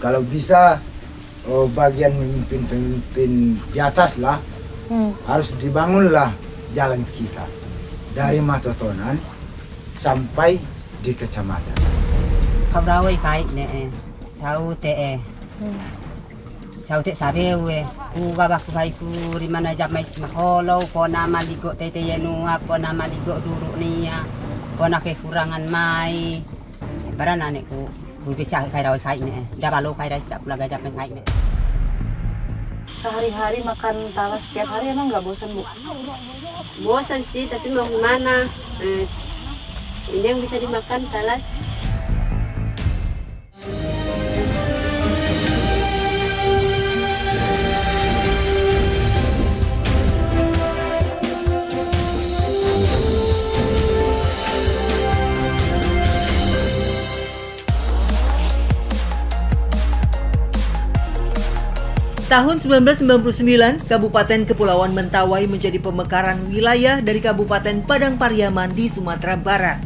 Kalau bisa bagian pemimpin di atas lah harus dibangunlah jalan kita dari Matotonan sampai di kecamatan. Kabrawai kai ne sau te sau te sabewe ku gabak kai ku rimana jamai smaholo ko nama ligo tete yenu apa nama ligo duru nia ko na kekurangan mai barana ne ku bisa kai rawai kai ne da balo kai rai cap laga jamai kai ne. Sehari-hari makan talas setiap hari emang nggak bosan, Bu? Bosan sih, tapi mau gimana? Ini yang bisa dimakan talas. Tahun 1999, Kabupaten Kepulauan Mentawai menjadi pemekaran wilayah dari Kabupaten Padang Pariaman di Sumatera Barat.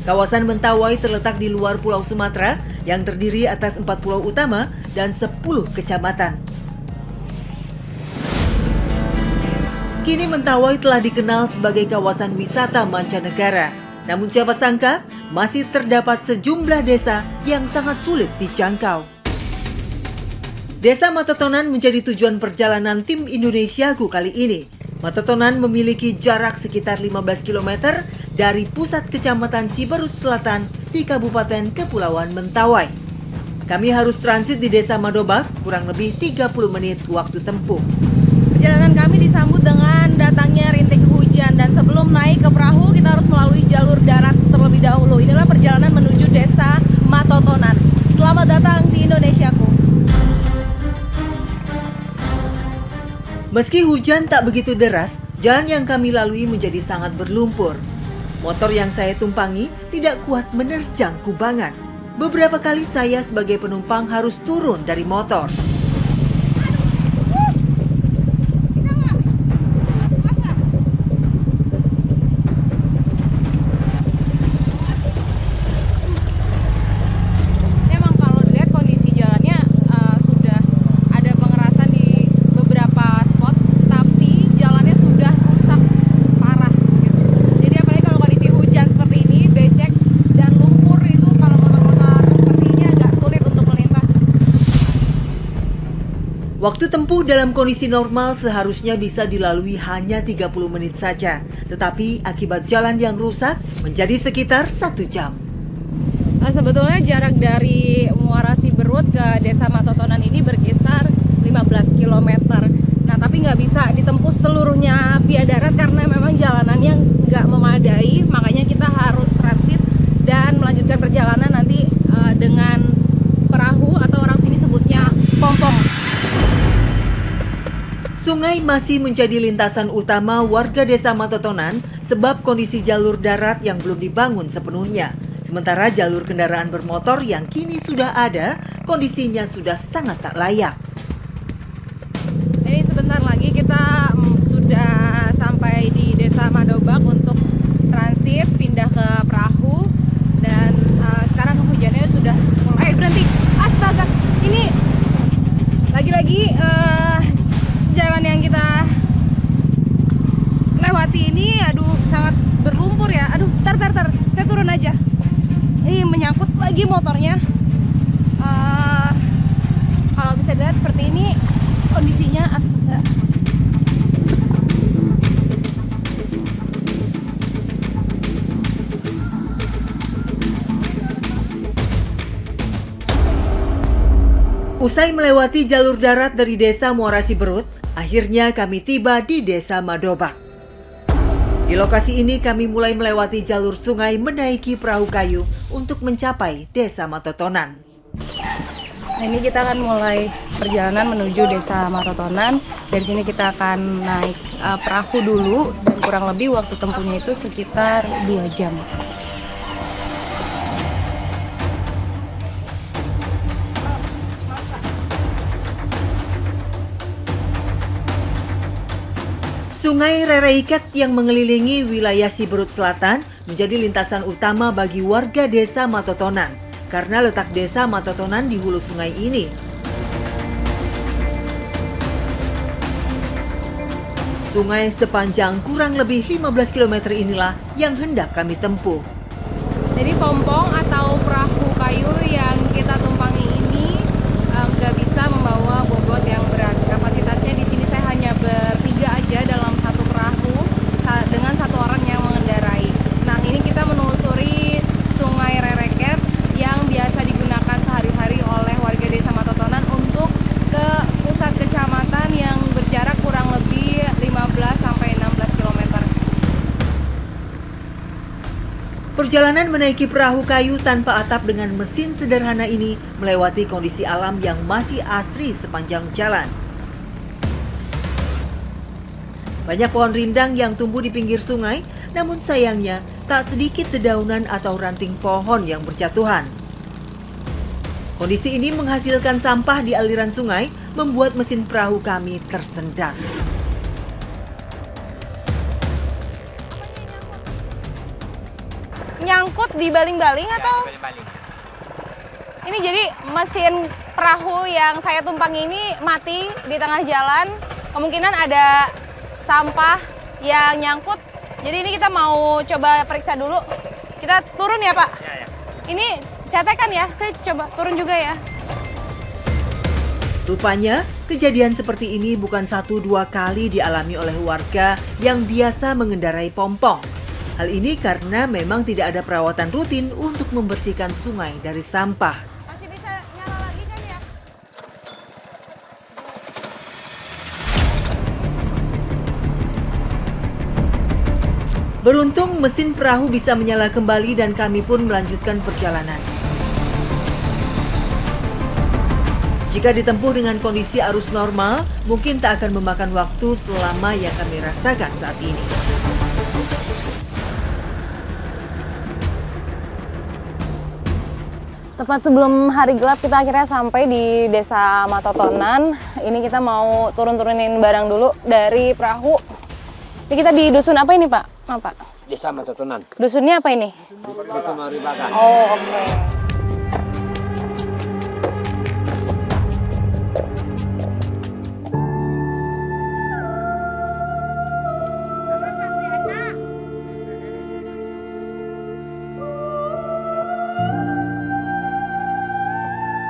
Kawasan Mentawai terletak di luar Pulau Sumatera yang terdiri atas 4 pulau utama dan 10 kecamatan. Kini Mentawai telah dikenal sebagai kawasan wisata mancanegara. Namun siapa sangka masih terdapat sejumlah desa yang sangat sulit dijangkau. Desa Matotonan menjadi tujuan perjalanan tim Indonesiaku kali ini. Matotonan memiliki jarak sekitar 15 km dari pusat kecamatan Siberut Selatan di Kabupaten Kepulauan Mentawai. Kami harus transit di Desa Madobak kurang lebih 30 menit waktu tempuh. Perjalanan kami disambut dengan datangnya rintik hujan dan sebelum naik ke perahu kita harus melalui jalur darat terlebih dahulu. Inilah perjalanan menuju Desa Matotonan. Selamat datang di Indonesiaku. Meski hujan tak begitu deras, jalan yang kami lalui menjadi sangat berlumpur. Motor yang saya tumpangi tidak kuat menerjang kubangan. Beberapa kali saya sebagai penumpang harus turun dari motor. Waktu tempuh dalam kondisi normal seharusnya bisa dilalui hanya 30 menit saja. Tetapi akibat jalan yang rusak menjadi sekitar 1 jam. Sebetulnya jarak dari Muara Siberut ke Desa Matotonan ini berkisar 15 km. Nah tapi nggak bisa ditempuh seluruhnya via darat karena memang jalanannya nggak memadai. Makanya kita harus transit dan melanjutkan perjalanan nanti dengan perahu atau orang sini sebutnya pompong. Sungai masih menjadi lintasan utama warga Desa Matotonan sebab kondisi jalur darat yang belum dibangun sepenuhnya. Sementara jalur kendaraan bermotor yang kini sudah ada, kondisinya sudah sangat tak layak. Ini sebentar lagi kita sudah sampai di Desa Madobak untuk transit pindah ke perahu dan sekarang hujannya sudah mulai berhenti. Astaga, ini lagi-lagi jalan yang kita lewati ini aduh sangat berlumpur ya. Aduh, tar saya turun aja. Ini menyangkut lagi motornya. Kalau bisa dilihat seperti ini kondisinya astaga. Usai melewati jalur darat dari Desa Muara Siberut, akhirnya kami tiba di Desa Madobak. Di lokasi ini kami mulai melewati jalur sungai menaiki perahu kayu untuk mencapai Desa Matotonan. Nah, ini kita akan mulai perjalanan menuju Desa Matotonan. Dari sini kita akan naik perahu dulu dan kurang lebih waktu tempuhnya itu sekitar 2 jam. Sungai Rereiket yang mengelilingi wilayah Siberut Selatan menjadi lintasan utama bagi warga Desa Matotonan. karena letak desa Matotonan di hulu sungai ini. Sungai sepanjang kurang lebih 15 km inilah yang hendak kami tempuh. Jadi pompong atau perahu kayu yang kita tumpangi ini nggak bisa membawa bobot yang berat. Kapasitasnya di sini saya hanya bertiga aja dalam satu perahu dengan satu orang yang mengendarai. Nah, ini kita menelusuri Sungai Rereket yang biasa digunakan sehari-hari oleh warga desa Matotonan untuk ke pusat kecamatan yang berjarak kurang lebih 15-16 km. Perjalanan menaiki perahu kayu tanpa atap dengan mesin sederhana ini melewati kondisi alam yang masih asri sepanjang jalan. Banyak pohon rindang yang tumbuh di pinggir sungai, namun sayangnya tak sedikit dedaunan atau ranting pohon yang berjatuhan. Kondisi ini menghasilkan sampah di aliran sungai, membuat mesin perahu kami tersendat. Nyangkut di baling-baling atau? Ini jadi mesin perahu yang saya tumpangi ini mati di tengah jalan. Kemungkinan ada sampah yang nyangkut. Jadi ini kita mau coba periksa dulu. Kita turun ya, Pak? Ya. Ini catekan ya, saya coba turun juga ya. Rupanya, kejadian seperti ini bukan 1-2 kali dialami oleh warga yang biasa mengendarai pompong. Hal ini karena memang tidak ada perawatan rutin untuk membersihkan sungai dari sampah. Masih bisa nyala lagi kan ya? Beruntung mesin perahu bisa menyala kembali dan kami pun melanjutkan perjalanan. Jika ditempuh dengan kondisi arus normal, mungkin tak akan memakan waktu selama yang kami rasakan saat ini. Tepat sebelum hari gelap kita akhirnya sampai di desa Matotonan. Ini kita mau turun-turunin barang dulu dari perahu. Ini kita di dusun apa ini, Pak? Apa? Desa Matotonan. Dusunnya apa ini? Dusun Maribagan. Oh, oke.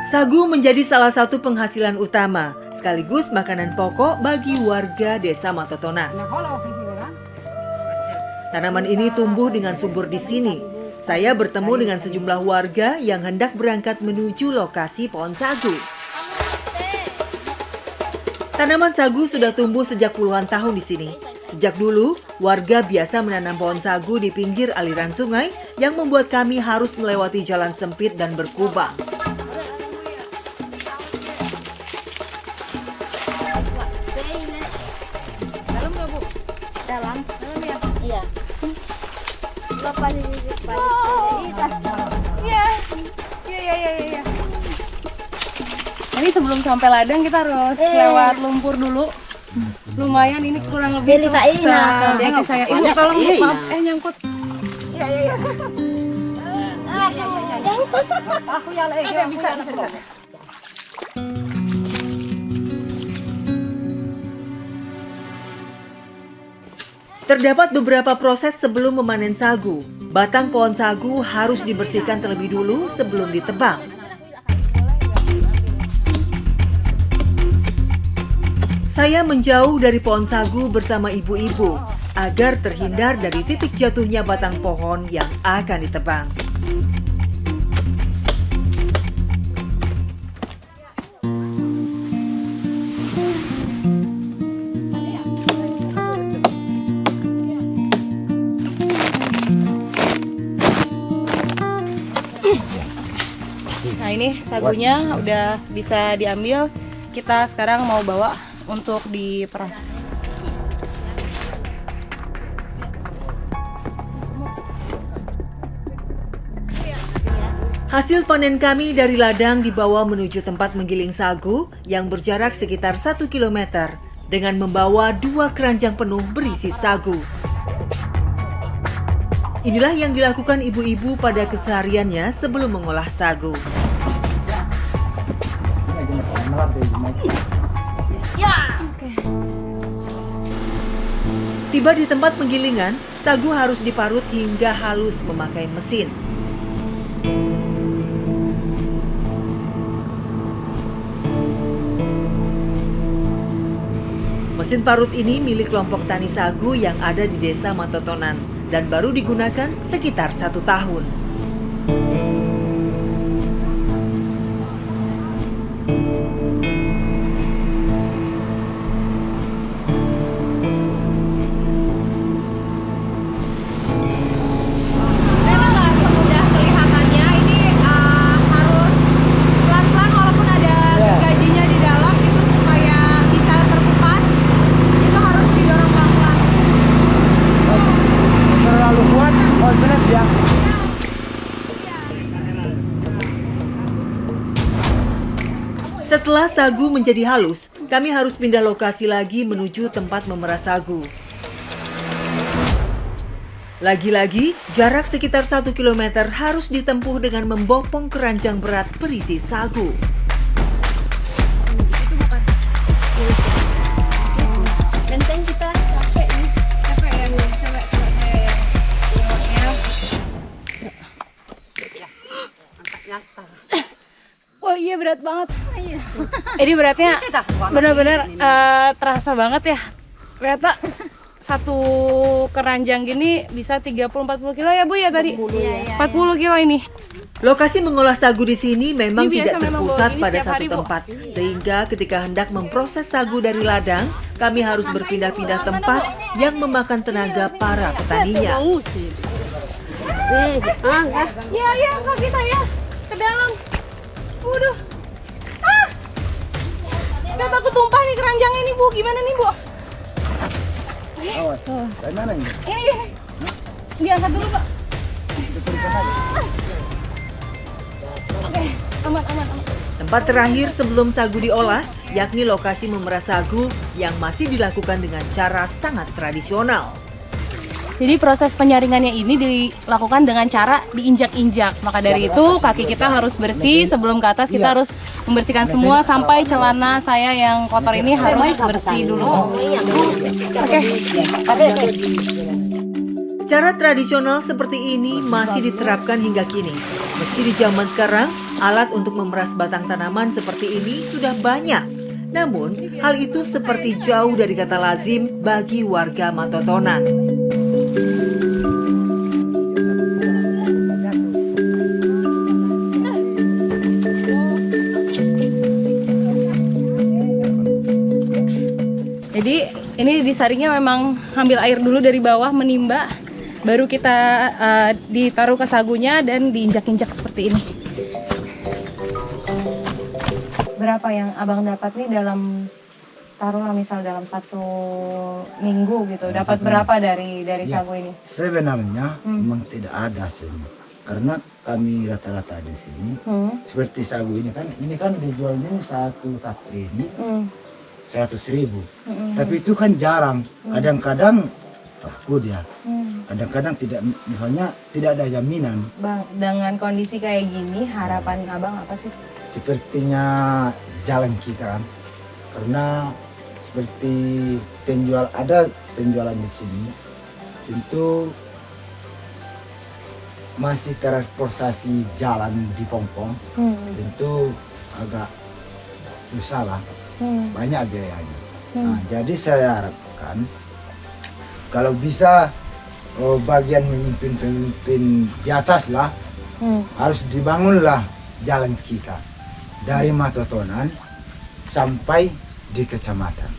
Sagu menjadi salah satu penghasilan utama, sekaligus makanan pokok bagi warga desa Matotonan. Tanaman ini tumbuh dengan subur di sini. Saya bertemu dengan sejumlah warga yang hendak berangkat menuju lokasi pohon sagu. Tanaman sagu sudah tumbuh sejak puluhan tahun di sini. Sejak dulu, warga biasa menanam pohon sagu di pinggir aliran sungai yang membuat kami harus melewati jalan sempit dan berkubang. Iya. Ini sebelum sampai ladang kita harus lewat lumpur dulu. Lumayan ini kurang lebih kaki saya. Ibu tolong maaf, nyangkut. Iya. Aku ya bisa. Terdapat beberapa proses sebelum memanen sagu. Batang pohon sagu harus dibersihkan terlebih dulu sebelum ditebang. Saya menjauh dari pohon sagu bersama ibu-ibu agar terhindar dari titik jatuhnya batang pohon yang akan ditebang. Nah, ini sagunya udah bisa diambil. Kita sekarang mau bawa untuk diperas. Hasil panen kami dari ladang dibawa menuju tempat menggiling sagu yang berjarak sekitar 1 km dengan membawa 2 keranjang penuh berisi sagu. Inilah yang dilakukan ibu-ibu pada kesehariannya sebelum mengolah sagu. Tiba di tempat penggilingan, sagu harus diparut hingga halus memakai mesin. Mesin parut ini milik kelompok tani sagu yang ada di Desa Matotonan dan baru digunakan sekitar 1 tahun. Memang nggak semudah kelihatannya, ini harus pelan-pelan walaupun ada gajinya di dalam itu supaya bisa terkupas, itu harus didorong pelan-pelan. Terlalu kuat, konslet ya. Setelah sagu menjadi halus, kami harus pindah lokasi lagi menuju tempat memeras sagu. Lagi-lagi, jarak sekitar 1 km harus ditempuh dengan membopong keranjang berat berisi sagu. Benteng kita capek nih. Capek ya nih. Coba saya Oh iya, berat banget. Ini beratnya benar-benar terasa banget ya. Ternyata satu keranjang gini bisa 30-40 kilo ya Bu ya tadi? 40 kilo ini. Lokasi mengolah sagu di sini memang Ini biasa tidak memang terpusat bawa ini pada tiap satu hari, Bu. tempat, sehingga ketika hendak memproses sagu dari ladang, kami harus berpindah-pindah tempat yang memakan tenaga para petaninya. Iya, kaki saya ke dalam. Waduh. Udah takut tumpah nih keranjangnya nih Bu. Gimana nih Bu? Awas, dari mana ini? Ini. Diangkat dulu Pak. Oke, aman. Tempat terakhir sebelum sagu diolah, yakni lokasi memeras sagu yang masih dilakukan dengan cara sangat tradisional. Jadi proses penyaringannya ini dilakukan dengan cara diinjak-injak. Maka dari itu kaki kita harus bersih, sebelum ke atas kita harus membersihkan semua sampai celana saya yang kotor ini harus bersih dulu. Oke. Cara tradisional seperti ini masih diterapkan hingga kini. Meski di zaman sekarang, alat untuk memeras batang tanaman seperti ini sudah banyak. Namun, hal itu seperti jauh dari kata lazim bagi warga Matotonan. Jadi ini disaringnya memang ambil air dulu dari bawah menimba, baru kita ditaruh ke sagunya dan diinjak-injak seperti ini. Berapa yang abang dapat nih dalam, taruhlah misal dalam 1 minggu gitu, dapat berapa dari sagu ini? Sebenarnya memang tidak ada sih, karena kami rata-rata di sini seperti sagu ini kan dijualnya 1 tapri ini 100.000. Tapi itu kan jarang. Kadang-kadang laku dia. Kadang-kadang tidak, misalnya tidak ada jaminan. Bang, dengan kondisi kayak gini harapan abang apa sih? Sepertinya jalan kita kan. Karena seperti ada penjualan di sini, tentu masih transportasi jalan di Pompong, tentu agak susah lah. Banyak biayanya. Nah, jadi saya harapkan kalau bisa bagian pemimpin di atas lah harus dibangunlah jalan kita dari Matotonan sampai di kecamatan.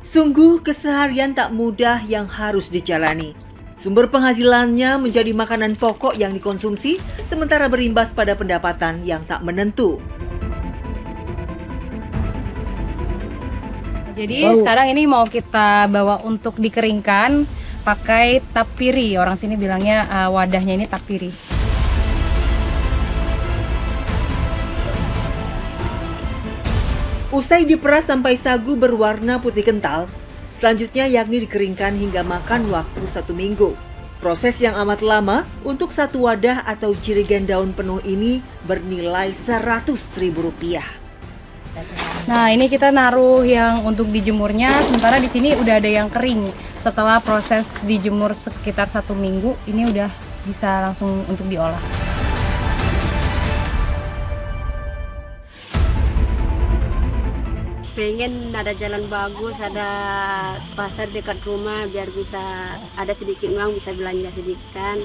Sungguh keseharian tak mudah yang harus dijalani. Sumber penghasilannya menjadi makanan pokok yang dikonsumsi, sementara berimbas pada pendapatan yang tak menentu. Jadi sekarang ini mau kita bawa untuk dikeringkan pakai tapiri. Orang sini bilangnya wadahnya ini tapiri. Usai diperas sampai sagu berwarna putih kental, Selanjutnya yakni dikeringkan hingga makan waktu 1 minggu. Proses yang amat lama untuk satu wadah atau jirigen daun penuh ini bernilai Rp100.000. Nah, ini kita naruh yang untuk dijemurnya, sementara di sini udah ada yang kering. Setelah proses dijemur sekitar 1 minggu, ini udah bisa langsung untuk diolah. Pengen ada jalan bagus, ada pasar dekat rumah biar bisa ada sedikit uang bisa belanja sedikit kan.